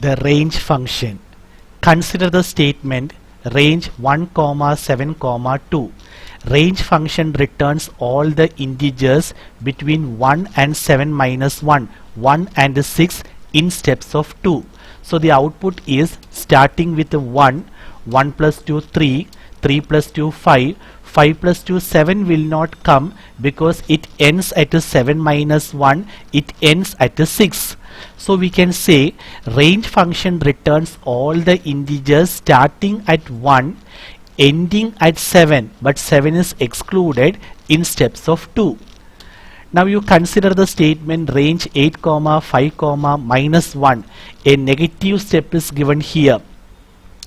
The range function. Consider the statement range 1, 7, 2. Range function returns all the integers between 1 and 7 minus 1, 1 and 6 in steps of 2. So the output is starting with 1, 1 plus 2 3, 3 plus 2 5, 5 plus 2 7 will not come because it ends at a 7 minus 1, it ends at a 6. So we can say range function returns all the integers starting at 1 ending at 7, but 7 is excluded in steps of 2. Now you consider the statement range 8, 5, minus 1. A negative step is given here.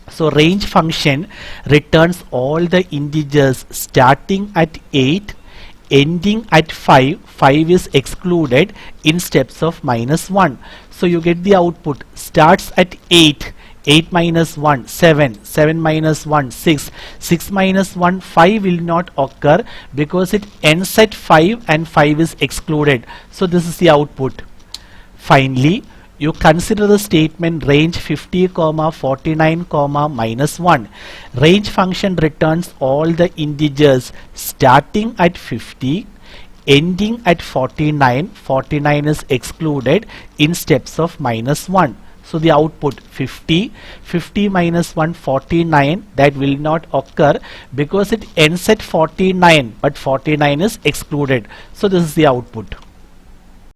So range function returns all the integers starting at 8 ending at 5. 5 is excluded in steps of minus 1. So you get the output starts at 8. 8 minus 1 7, 7 minus 1 6, 6 minus 1 5 will not occur because it ends at 5 and 5 is excluded. So this is the output. Finally, you consider the statement range 50, 49, minus 1. Range function returns all the integers starting at 50 ending at 49. 49 is excluded in steps of minus 1. So the output 50, 50 minus 1 49, that will not occur because it ends at 49, but 49 is excluded. So this is the output.